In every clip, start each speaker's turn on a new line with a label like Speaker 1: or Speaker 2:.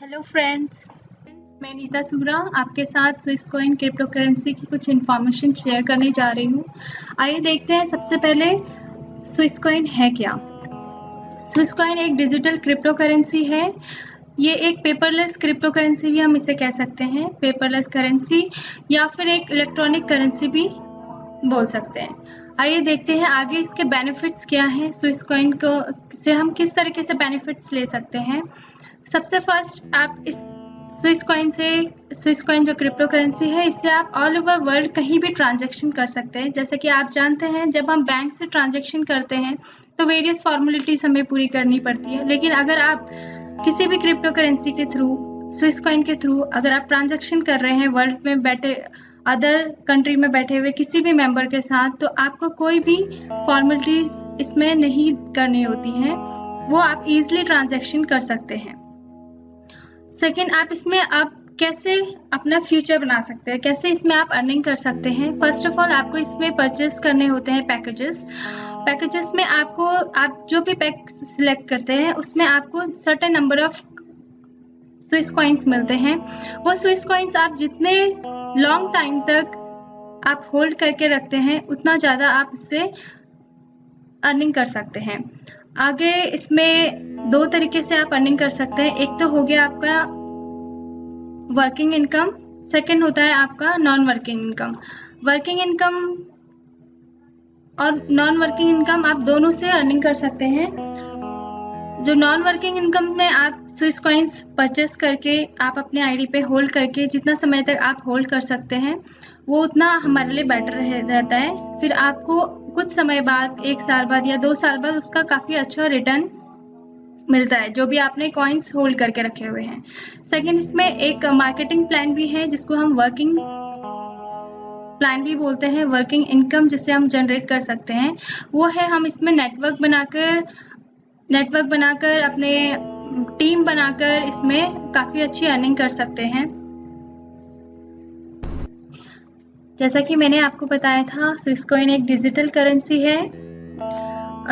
Speaker 1: Hello friends, मैं नीता सूरा आपके साथ स्विस कॉइन क्रिप्टो करेंसी की कुछ इन्फॉर्मेशन शेयर करने जा रही हूँ। आइए देखते हैं सबसे पहले स्विस कॉइन है क्या। स्विस कॉइन एक डिजिटल क्रिप्टो करेंसी है। ये एक पेपरलेस क्रिप्टो करेंसी भी हम इसे कह सकते हैं, पेपरलेस करेंसी या फिर एक इलेक्ट्रॉनिक करेंसी भी बोल सकते हैं। आइए देखते हैं आगे इसके बेनिफिट्स क्या हैं। स्विस कॉइन को से हम किस तरीके से बेनिफिट्स ले सकते हैं। सबसे फर्स्ट, आप इस स्विस कॉइन जो क्रिप्टो करेंसी है, इससे आप ऑल ओवर वर्ल्ड कहीं भी ट्रांजैक्शन कर सकते हैं। जैसे कि आप जानते हैं, जब हम बैंक से ट्रांजैक्शन करते हैं तो वेरियस फॉर्मेलिटीज हमें पूरी करनी पड़ती है, लेकिन अगर आप किसी भी क्रिप्टो करेंसी के थ्रू, स्विस कॉइन के थ्रू अगर आप ट्रांजैक्शन कर रहे हैं वर्ल्ड में बैठे, अदर कंट्री में बैठे हुए किसी भी मेंबर के साथ, तो आपको कोई भी फॉर्मेलिटीज इसमें नहीं करनी होती हैं, वो आप इजीली ट्रांजैक्शन कर सकते हैं। सेकेंड, आप इसमें कैसे अपना फ्यूचर बना सकते हैं, कैसे इसमें आप अर्निंग कर सकते हैं। फर्स्ट ऑफ ऑल, आपको इसमें परचेस करने होते हैं पैकेजेस में आपको, आप जो भी पैक सिलेक्ट करते हैं उसमें आपको certain number of Swiss coins मिलते हैं। वो स्विस कॉइन्स आप जितने लॉन्ग टाइम तक आप होल्ड करके रखते हैं, उतना ज़्यादा आप इससे अर्निंग कर सकते हैं। आगे इसमें दो तरीके से आप अर्निंग कर सकते हैं। एक तो हो गया आपका वर्किंग इनकम, सेकंड होता है आपका non working income. Working income और नॉन वर्किंग इनकम आप दोनों से अर्निंग कर सकते हैं। जो नॉन वर्किंग इनकम में आप स्विस कॉइन्स परचेस करके आप अपने आईडी पे होल्ड करके जितना समय तक आप होल्ड कर सकते हैं, वो उतना हमारे लिए बेटर रहता है। फिर आपको कुछ समय बाद, 1 साल बाद या 2 साल बाद उसका काफ़ी अच्छा रिटर्न मिलता है, जो भी आपने कॉइन्स होल्ड करके रखे हुए हैं। सेकंड, इसमें एक मार्केटिंग प्लान भी है जिसको हम वर्किंग प्लान भी बोलते हैं। वर्किंग इनकम जिससे हम जनरेट कर सकते हैं, वो है हम इसमें नेटवर्क बनाकर अपने टीम बनाकर इसमें काफ़ी अच्छी अर्निंग कर सकते हैं। जैसा कि मैंने आपको बताया था, स्विस कॉइन एक डिजिटल करेंसी है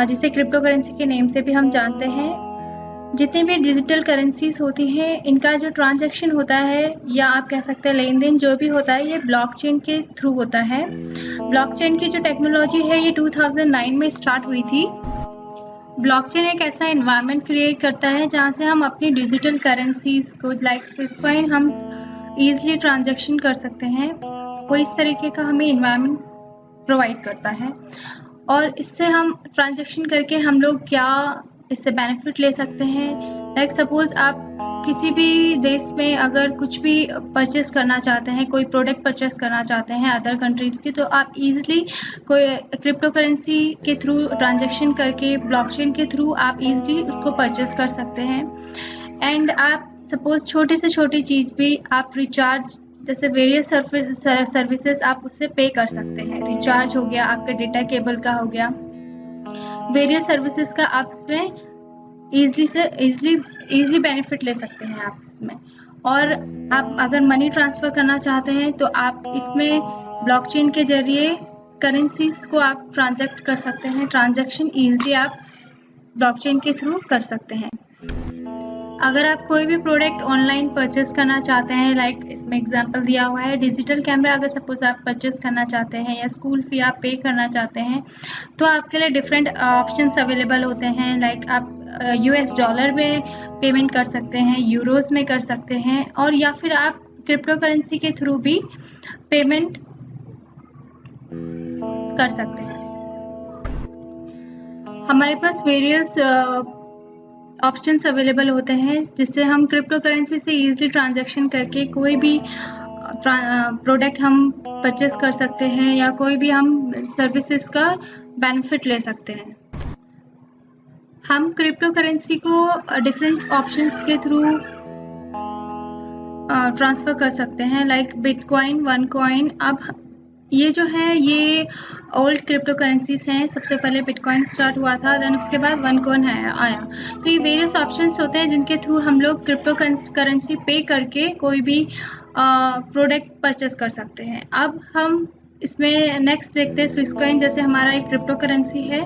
Speaker 1: जिसे क्रिप्टो करेंसी के नेम से भी हम जानते हैं। जितनी भी डिजिटल करेंसीज होती हैं, इनका जो ट्रांजैक्शन होता है या आप कह सकते हैं लेन देन जो भी होता है, ये ब्लॉकचेन के थ्रू होता है। ब्लॉकचेन की जो टेक्नोलॉजी है, ये 2009 में स्टार्ट हुई थी। ब्लॉकचेन एक ऐसा एनवायरनमेंट क्रिएट करता है जहाँ से हम अपनी डिजिटल करेंसीज को, लाइक स्विस कॉइन, हम ईजिली ट्रांजैक्शन कर सकते हैं। वो इस तरीके का हमें एनवायरनमेंट प्रोवाइड करता है, और इससे हम ट्रांजैक्शन करके हम लोग क्या इससे बेनिफिट ले सकते हैं। लाइक सपोज आप किसी भी देश में अगर कुछ भी परचेस करना चाहते हैं, कोई प्रोडक्ट परचेस करना चाहते हैं अदर कंट्रीज़ की, तो आप इजीली कोई क्रिप्टो करेंसी के थ्रू ट्रांजैक्शन करके, ब्लॉकचेन के थ्रू आप इजीली उसको परचेस कर सकते हैं। एंड आप सपोज छोटी से छोटी चीज़ भी आप रिचार्ज, जैसे वेरियस सर्विसेज आप उससे पे कर सकते हैं। रिचार्ज हो गया, आपका डेटा केबल का हो गया, वेरियस सर्विसेज का आप इसमें इजीली बेनिफिट ले सकते हैं आप इसमें। और आप अगर मनी ट्रांसफ़र करना चाहते हैं तो आप इसमें ब्लॉकचेन के जरिए करेंसीज को आप ट्रांजैक्ट कर सकते हैं। ट्रांजैक्शन इजीली आप ब्लॉकचेन के थ्रू कर सकते हैं। अगर आप कोई भी प्रोडक्ट ऑनलाइन परचेस करना चाहते हैं, लाइक इसमें एग्जांपल दिया हुआ है डिजिटल कैमरा, अगर सपोज आप परचेस करना चाहते हैं या स्कूल फी आप पे करना चाहते हैं, तो आपके लिए डिफरेंट ऑप्शंस अवेलेबल होते हैं। लाइक आप US डॉलर में पेमेंट कर सकते हैं, यूरोज़ में कर सकते हैं, और या फिर आप क्रिप्टो करेंसी के थ्रू भी पेमेंट कर सकते हैं। हमारे पास वेरियस ऑप्शंस अवेलेबल होते हैं जिससे हम क्रिप्टो करेंसी से इजीली ट्रांजैक्शन करके कोई भी प्रोडक्ट हम परचेस कर सकते हैं या कोई भी हम सर्विसेज का बेनिफिट ले सकते हैं। हम क्रिप्टो करेंसी को डिफरेंट ऑप्शंस के थ्रू ट्रांसफ़र कर सकते हैं, लाइक बिटकॉइन, वन कॉइन। अब ये जो है, ये ओल्ड क्रिप्टो करेंसीज हैं। सबसे पहले बिटकॉइन स्टार्ट हुआ था, देन उसके बाद वन कॉइन आया। तो ये वेरियस ऑप्शंस होते हैं जिनके थ्रू हम लोग क्रिप्टो करेंसी पे करके कोई भी प्रोडक्ट परचेस कर सकते हैं। अब हम इसमें नेक्स्ट देखते हैं स्विस कॉइन। जैसे हमारा एक क्रिप्टो करेंसी है,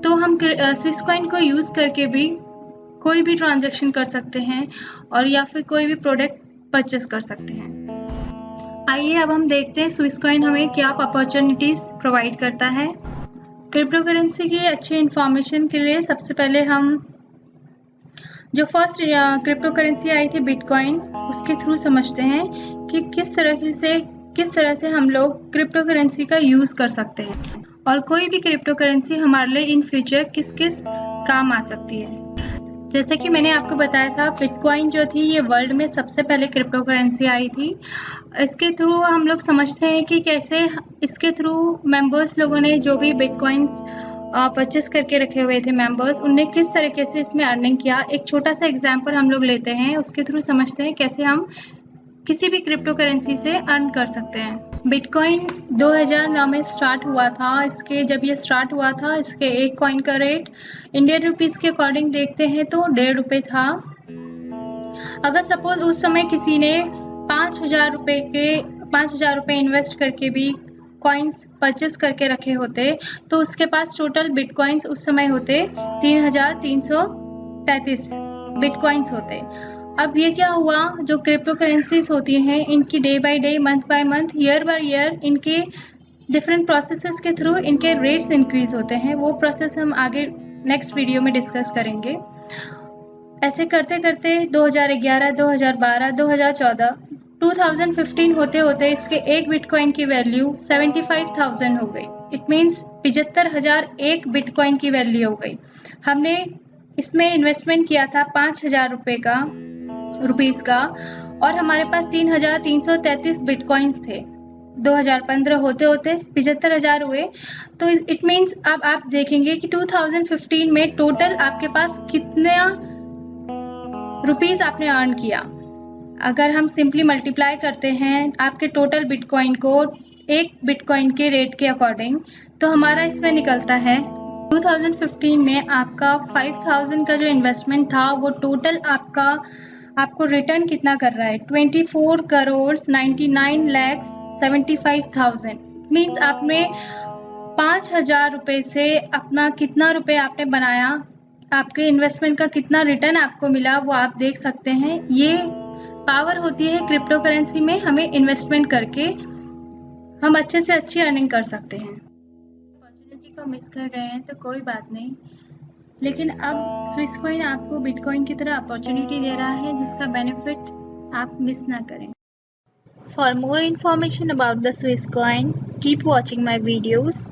Speaker 1: तो हम स्विस कॉइन को यूज़ करके भी कोई भी ट्रांजैक्शन कर सकते हैं और या फिर कोई भी प्रोडक्ट परचेस कर सकते हैं। आइए अब हम देखते हैं स्विस कॉइन हमें क्या अपॉर्चुनिटीज प्रोवाइड करता है। क्रिप्टो करेंसी की अच्छी इंफॉर्मेशन के लिए सबसे पहले हम जो फर्स्ट क्रिप्टो करेंसी आई थी बिटकॉइन, उसके थ्रू समझते हैं कि किस तरह से हम लोग क्रिप्टो करेंसी का यूज कर सकते हैं और कोई भी क्रिप्टो करेंसी हमारे लिए इन फ्यूचर किस किस काम आ सकती है। जैसे कि मैंने आपको बताया था, बिटकॉइन जो थी ये वर्ल्ड में सबसे पहले क्रिप्टो करेंसी आई थी। इसके थ्रू हम लोग समझते हैं कि कैसे इसके थ्रू मेंबर्स लोगों ने जो भी बिटकॉइंस परचेस करके रखे हुए थे मेंबर्स, उनने किस तरीके से इसमें अर्निंग किया। एक छोटा सा एग्जांपल हम लोग लेते हैं, उसके थ्रू समझते हैं कैसे हम किसी भी क्रिप्टो करेंसी से अर्न कर सकते हैं। बिटकॉइन 2009 में स्टार्ट हुआ था। जब ये स्टार्ट हुआ था, इसके एक कॉइन का रेट इंडियन रुपीस के अकॉर्डिंग देखते हैं तो 1.5 रुपये था। अगर सपोज उस समय किसी ने 5,000 रुपये इन्वेस्ट करके भी कॉइन्स परचेस करके रखे होते तो उसके पास टोटल बिटकॉइंस उस समय होते 3,333 बिटकॉइंस होते। अब ये क्या हुआ, जो क्रिप्टो करेंसीज होती हैं इनकी day by day, month by month, year by year इनके डिफरेंट प्रोसेसेस के थ्रू इनके रेट्स इंक्रीज होते हैं। वो प्रोसेस हम आगे नेक्स्ट वीडियो में डिस्कस करेंगे। ऐसे करते करते 2011, 2012, 2014, 2015 होते होते इसके एक बिटकॉइन की वैल्यू 75,000 हो गई। इट मीन्स 75,000 एक बिटकॉइन की वैल्यू हो गई। हमने इसमें इन्वेस्टमेंट किया था 5,000 रुपीस का और हमारे पास 3,333 बिटकॉइंस थे। 2015 होते होते 75,000 हुए। तो इट मीन्स अब आप देखेंगे कि 2015 में टोटल आपके पास कितना रुपीस आपने अर्न किया। अगर हम सिंपली मल्टीप्लाई करते हैं आपके टोटल बिटकॉइन को एक बिटकॉइन के रेट के अकॉर्डिंग, तो हमारा इसमें निकलता है 2015 में आपका 5,000 का जो इन्वेस्टमेंट था वो टोटल आपको रिटर्न कितना कर रहा है, 24,99,75,000। मीन्स आपने 5,000 रुपये से अपना कितना रुपये आपने बनाया, आपके इन्वेस्टमेंट का कितना रिटर्न आपको मिला, वो आप देख सकते हैं। ये पावर होती है क्रिप्टो करेंसी में, हमें इन्वेस्टमेंट करके हम अच्छे से अच्छी अर्निंग कर सकते हैं। अपॉर्चुनिटी को मिस कर गए हैं तो कोई बात नहीं, लेकिन अब स्विस कॉइन आपको बिटकॉइन की तरह अपॉर्चुनिटी दे रहा है जिसका बेनिफिट आप मिस ना करें। For more information about the Swiss coin, keep watching my videos.